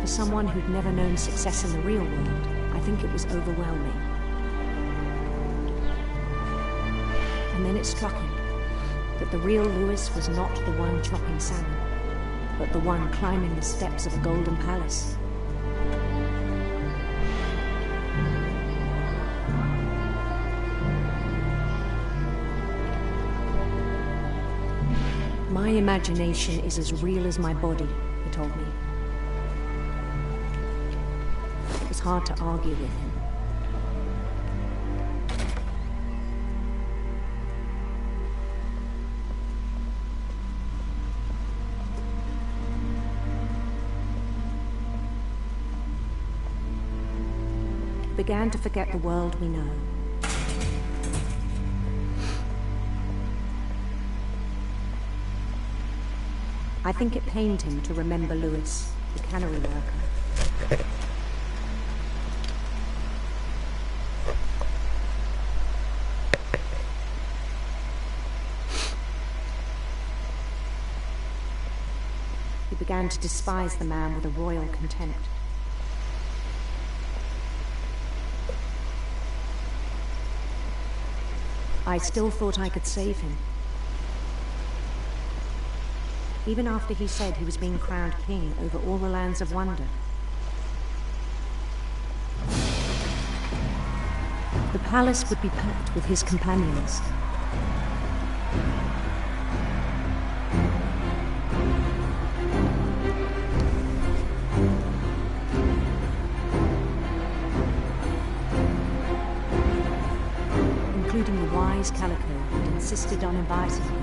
For someone who'd never known success in the real world, I think it was overwhelming. And then it struck him that the real Louis was not the one chopping salmon, but the one climbing the steps of a golden palace. My imagination is as real as my body, he told me. It was hard to argue with him. Began to forget the world we know. I think it pained him to remember Louis, the cannery worker. began to despise the man with a royal contempt. I still thought I could save him. Even after he said he was being crowned king over all the lands of wonder. The palace would be packed with his companions. Including the wise Calico who insisted on inviting him.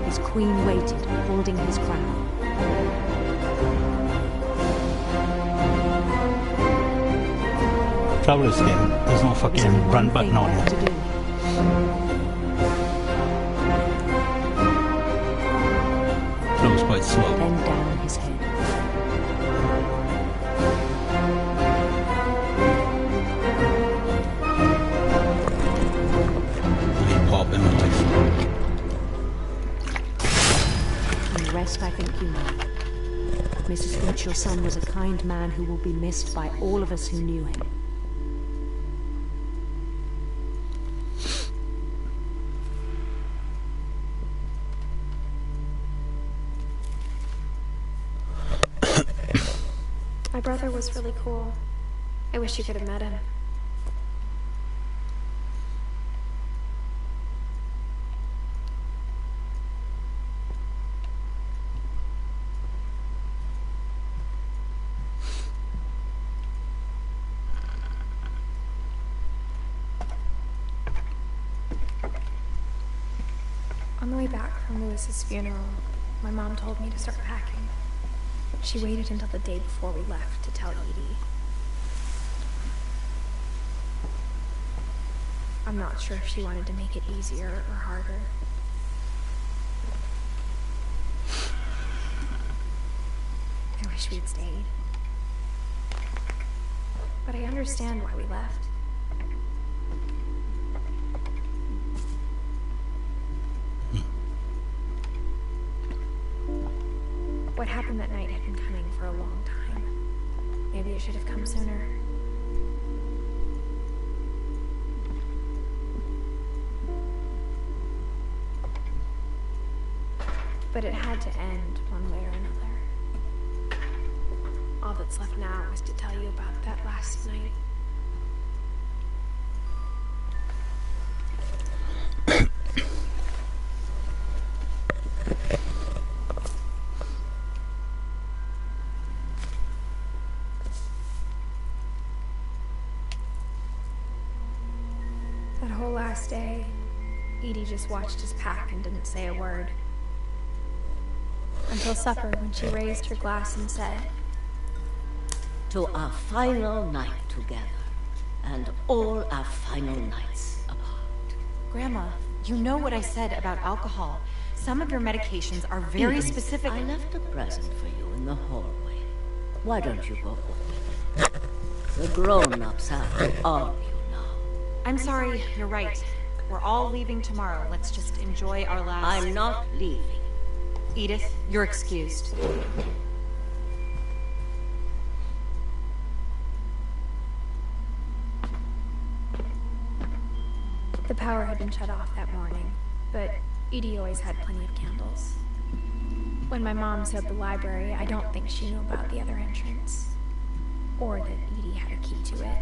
His queen waited, holding his crown. Traveler's skin. There's no fucking run button on it. Flows quite slow. Bend down his head. Pop him in life. And the rest I think you know. Mrs. Finch, your son was a kind man who will be missed by all of us who knew him. My brother was really cool. I wish you could have met him. On the way back from Lewis's funeral, my mom told me to start packing. She waited until the day before we left to tell Edie. I'm not sure if she wanted to make it easier or harder. I wish we'd stayed. But I understand why we left. What happened that night had been coming for a long time. Maybe it should have come sooner. But it had to end one way or another. All that's left now is to tell you about that last night. That whole last day, Edie just watched us pack and didn't say a word. Until supper, when she raised her glass and said, "To our final night together, and all our final nights apart." Grandma, you know what I said about alcohol. Some of your medications are very Edith, specific. I left a present for you in the hallway. Why don't you go open it? The grown-ups have to argue now. I'm sorry, you're right. We're all leaving tomorrow. Let's just enjoy our last... I'm not leaving. Edith, you're excused. The power had been shut off that morning, but Edie always had plenty of candles. When my mom sealed the library, I don't think she knew about the other entrance, or that Edie had a key to it.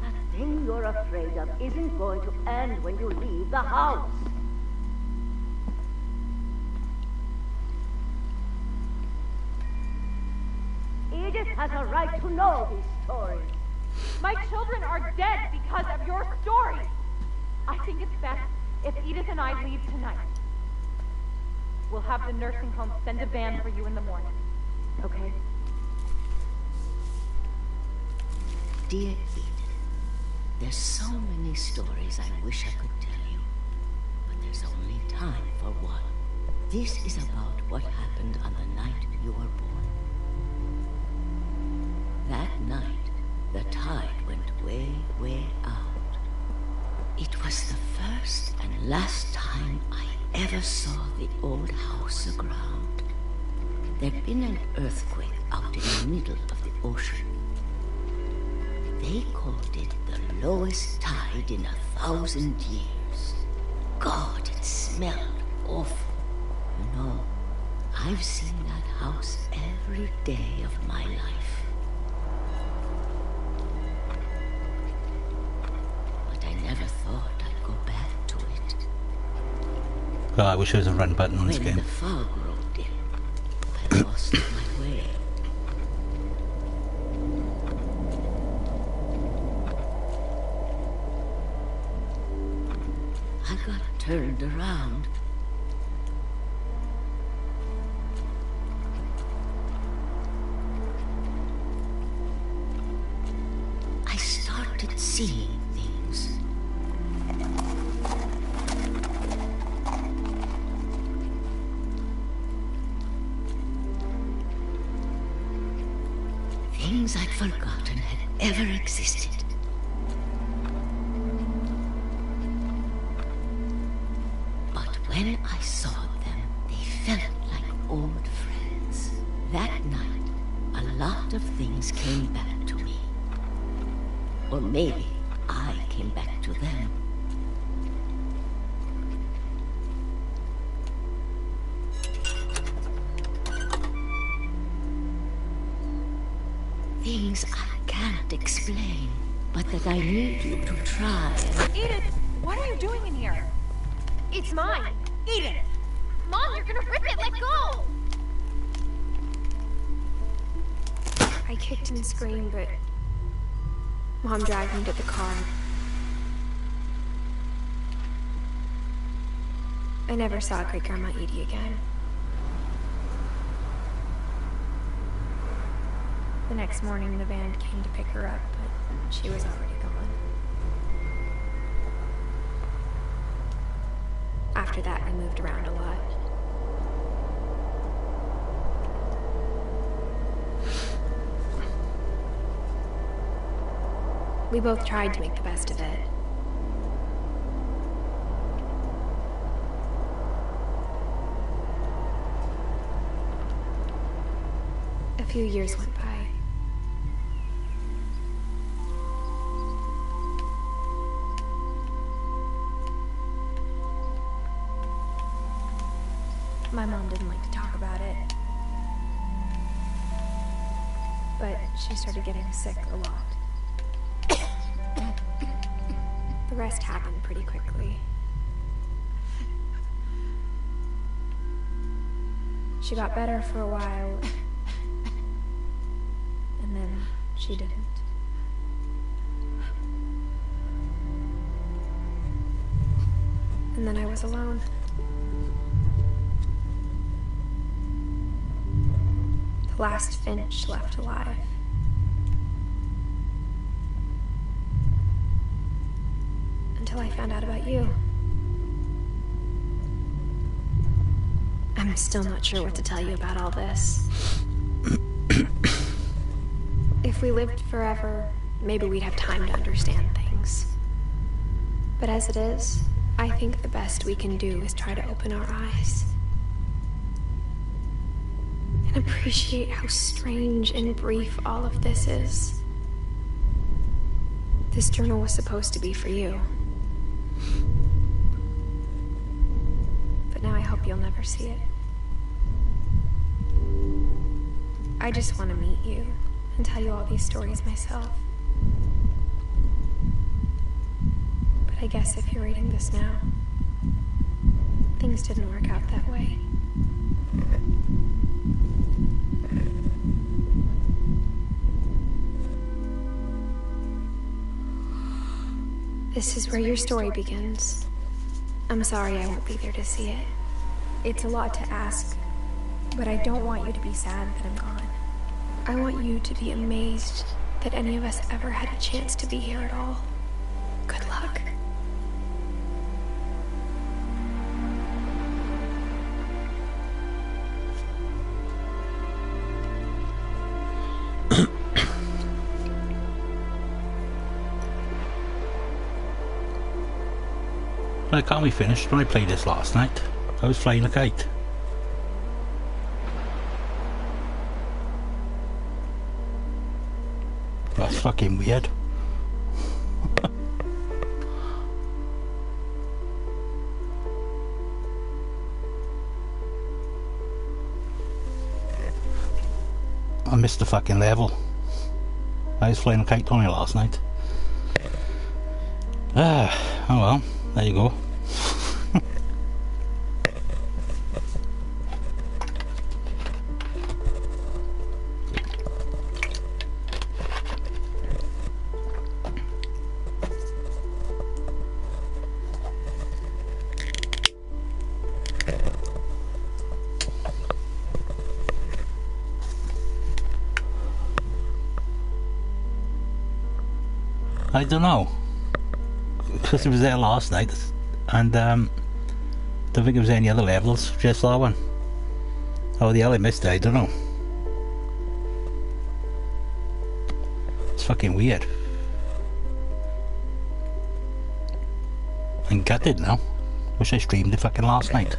That thing you're afraid of isn't going to end when you leave the house. Edith has a right to know these stories. My children are dead because of your story. I think it's best if Edith and I leave tonight. We'll have the nursing home send a van for you in the morning. Okay? Dear Edith, there's so many stories I wish I could tell you, but there's only time for one. This is about what happened on the night you were born. That night, the tide went way, way out. It was the first and last time I ever saw the old house aground. There'd been an earthquake out in the middle of the ocean. They called it the lowest tide in 1,000 years. God, it smelled awful. You know, I've seen that house every day of my life. But I never thought I'd go back to it. God, I wish there was a run button on this game. When the fog rolled in, I lost my way. I got turned around. I started seeing things. Things I'd forgotten had ever existed. But when I saw them, they felt like old friends. That night, a lot of things came back to me. Or maybe I came back to them. Things I can't explain, but that I need you to try. Edith, what are you doing in here? It's mine. Edith! Mom, you're gonna rip it. Let go! I kicked and screamed, but Mom dragged me to the car. I never saw Great Grandma Edie again. The next morning, the van came to pick her up, but she was already gone. After that, we moved around a lot. We both tried to make the best of it. A few years went by. My mom didn't like to talk about it. But she started getting sick a lot. The rest happened pretty quickly. She got better for a while, and then she didn't. And then I was alone. The last Finch left alive. Until I found out about you. I'm still not sure what to tell you about all this. If we lived forever, maybe we'd have time to understand things. But as it is, I think the best we can do is try to open our eyes. And appreciate how strange and brief all of this is. This journal was supposed to be for you. But now I hope you'll never see it. I just want to meet you and tell you all these stories myself. But I guess if you're reading this now, things didn't work out that way. This is where your story begins. I'm sorry I won't be there to see it. It's a lot to ask, but I don't want you to be sad that I'm gone. I want you to be amazed that any of us ever had a chance to be here at all. Good luck. I can't be finished when I played this last night. I was flying a kite. That's fucking weird. I missed the fucking level. I was flying a kite on it last night. Oh well, there you go. I don't know, because it was there last night, and don't think there was any other levels, just that one. Oh, the hell I missed it, I don't know. It's fucking weird. I'm gutted now. Wish I streamed it fucking last night.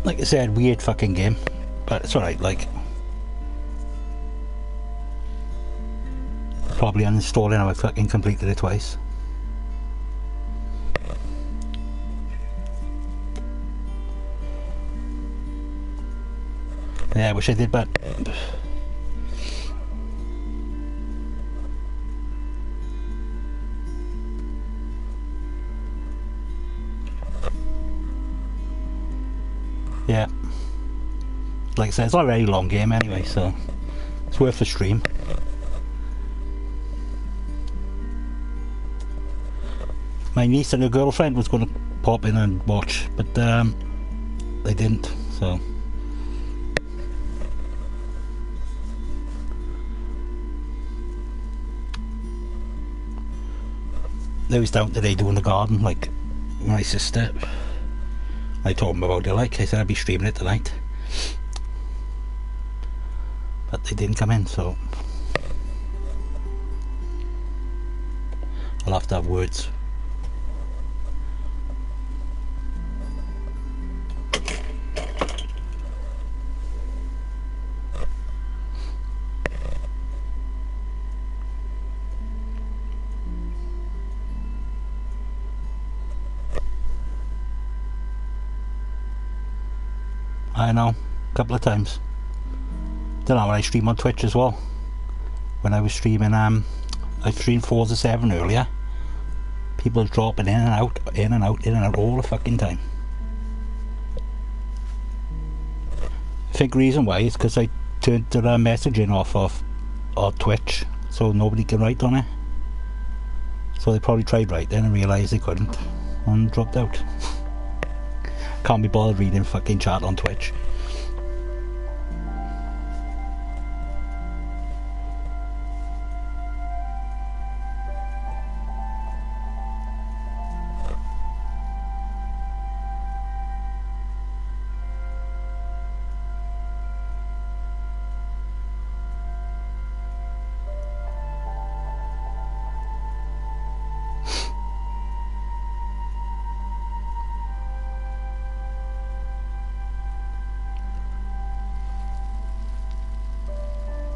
Like I said, weird fucking game, but it's alright, like. Probably uninstalling how I fucking completed it twice. Yeah, I wish I did, but yeah, like I said, it's not a very long game anyway, so it's worth the stream. My niece and her girlfriend was going to pop in and watch, but they didn't, so. They was down today doing the garden, like my sister. I told them about it, like I said I'd be streaming it tonight, but they didn't come in, so I'll have to have words. I know, a couple of times. Don't know, when I stream on Twitch as well. When I was streaming, I streamed Forza 7 earlier. People dropping in and out, in and out, in and out all the fucking time. I think the reason why is because I turned the messaging off of Twitch, so nobody can write on it. So they probably tried writing and realised they couldn't, and dropped out. Can't be bothered reading fucking chat on Twitch.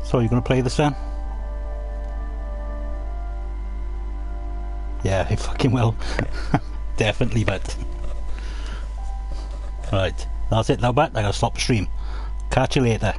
So you're going to play this then? Yeah, I fucking will. Definitely, but right, that's it now, but I gotta stop the stream. Catch you later.